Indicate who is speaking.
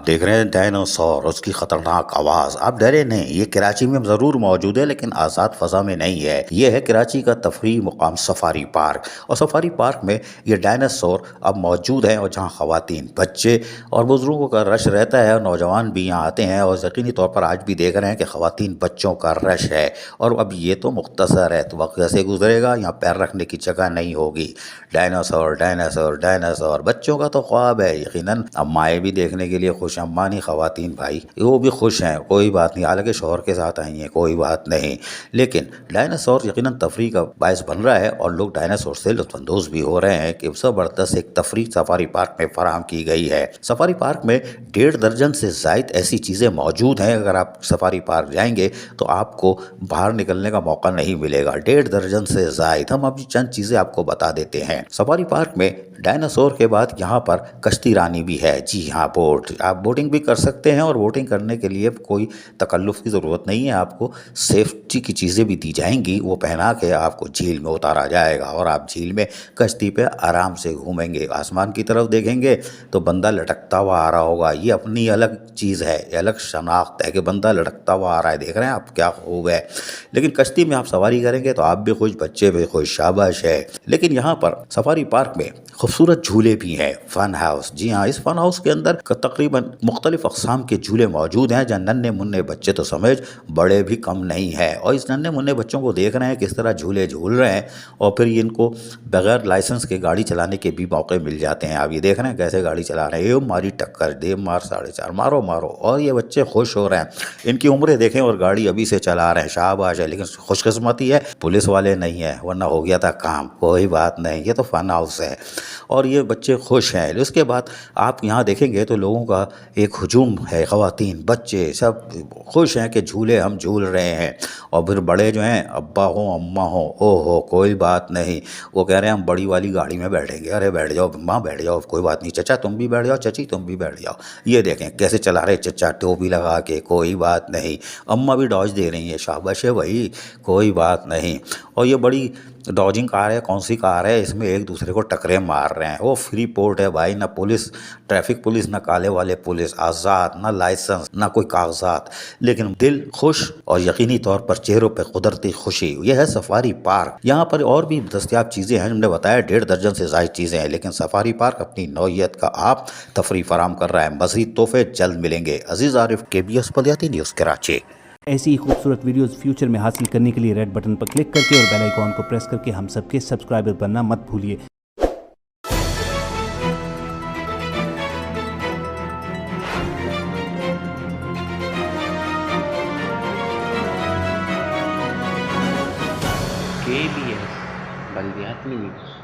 Speaker 1: आप देख रहे हैं डायनासोर, उसकी खतरनाक आवाज। आप डरे नहीं, ये कराची में जरूर मौजूद है लेकिन आज़ाद फजा में नहीं है। ये है कराची का तफरी मुकाम सफारी पार्क। और सफारी पार्क में ये डायनासोर अब मौजूद है और जहाँ खवातीन, बच्चे और बुजुर्गों का रश रहता है और नौजवान भी यहाँ आते हैं। और यकीनी तौर पर आज भी देख रहे हैं कि खवातीन बच्चों का रश है। और अब ये तो मुख्तसर है, तो वक्त कैसे गुजरेगा, यहाँ पैर रखने की जगह नहीं होगी। डायनासोर डायनासोर डायनासोर, बच्चों का तो ख्वाब है। यकीनन अम्माएँ भी देखने के लिए खुश, अम्मा नहीं खवातीन भाई, वो भी खुश हैं, कोई बात नहीं। हालांकि शौहर के साथ आई हैं, कोई बात नहीं, लेकिन डायनासोर यकीनन तफरी का बायस बन रहा है और लोग डायनासोर से लुत्फानंदोज भी हो रहे हैं कि ज़बरदस्त एक तफरी सफारी पार्क में फराहम की गई है। सफारी पार्क में 1.5 दर्जन से ज़ायद ऐसी चीज़ें मौजूद हैं। अगर आप सफारी पार्क जाएंगे तो आपको बाहर निकलने का मौका नहीं मिलेगा। 1.5 दर्जन से ज़ायद। हम अभी चंद चीज़ें आपको बता देते हैं। सफारी पार्क में डायनासोर के बाद यहाँ पर कश्ती रानी भी है। जी हाँ, बोट, आप बोटिंग भी कर सकते हैं और बोटिंग करने के लिए कोई तकल्लुफ़ की ज़रूरत नहीं है। आपको सेफ्टी की चीज़ें भी दी जाएंगी, वो पहना के आपको झील में उतारा जाएगा और आप झील में कश्ती पे आराम से घूमेंगे। आसमान की तरफ देखेंगे तो बंदा लटकता हुआ आ रहा होगा। ये अपनी अलग चीज़ है, ये अलग शनाख्त है कि बंदा लटकता हुआ आ रहा है। देख रहे हैं आप, क्या खूब है। लेकिन कश्ती में आप सवारी करेंगे तो आप भी खुश, बच्चे भी खुश, शाबाश है। लेकिन यहाँ पर सफारी पार्क में खूबसूरत झूले भी हैं। फन हाउस, जी हाँ, इस फन हाउस के अंदर तकरीबन मुख्तलिफ अक़साम के झूले मौजूद हैं जहाँ नन्हे मुन्ने बच्चे तो समझ, बड़े भी कम नहीं है। और इस नन्हे मुन्ने बच्चों को देख रहे हैं किस तरह झूले झूल रहे हैं और फिर इनको बगैर लाइसेंस के गाड़ी चलाने के भी मौके मिल जाते हैं। आप ये देख रहे हैं कैसे गाड़ी चला रहे हैं। ये मारी टक्कर, दे मार 4.5, मारो मारो, और ये बच्चे खुश हो रहे हैं। इनकी उम्रें देखें और गाड़ी अभी से चला रहे हैं, शाबाश है। लेकिन खुशकिस्मती है पुलिस वाले नहीं है, वरना हो गया था काम। कोई बात नहीं, ये तो फन हाउस है और ये बच्चे खुश हैं। उसके बाद आप यहाँ देखेंगे तो लोगों का एक हुजूम है, ख़वातीन बच्चे सब खुश हैं कि झूले हम झूल रहे हैं। और फिर बड़े जो हैं, अब्बा हो अम्मा हो, ओहो कोई बात नहीं, वो कह रहे हैं हम बड़ी वाली गाड़ी में बैठेंगे। अरे बैठ जाओ माँ, बैठ जाओ, कोई बात नहीं। चचा तुम भी बैठ जाओ, चची तुम भी बैठ जाओ। ये देखें कैसे चला रहे चचा, टोपी लगा के, कोई बात नहीं। अम्मा भी डॉज दे रही है, शाबाश है भाई, कोई बात नहीं। और ये बड़ी डॉजिंग कार है, कौन सी कार है, इसमें एक दूसरे को टकरे मार रहे हैं। वो फ्री पोर्ट है भाई, ना पुलिस, ट्रैफिक पुलिस, ना काले वाले पुलिस, आज़ाद, ना लाइसेंस, ना कोई कागजात, लेकिन दिल खुश और यकीनी तौर पर चेहरों पे कुदरती खुशी। यह है सफारी पार्क। यहाँ पर और भी दस्तियाब चीज़ें हैं, हमने बताया 1.5 दर्जन से ज़ायद चीज़ें हैं, लेकिन सफारी पार्क अपनी नौइयत का आप तफरी फराम कर रहा है। मज़ीद तोहफे जल्द मिलेंगे। अजीज़ आरिफ, KBS बलियाती न्यूज़ कराची।
Speaker 2: ऐसी ही खूबसूरत वीडियोस फ्यूचर में हासिल करने के लिए रेड बटन पर क्लिक करके और बेल आइकॉन को प्रेस करके हम सबके सब्सक्राइबर बनना मत भूलिए।
Speaker 3: KBS बलियाती न्यूज़।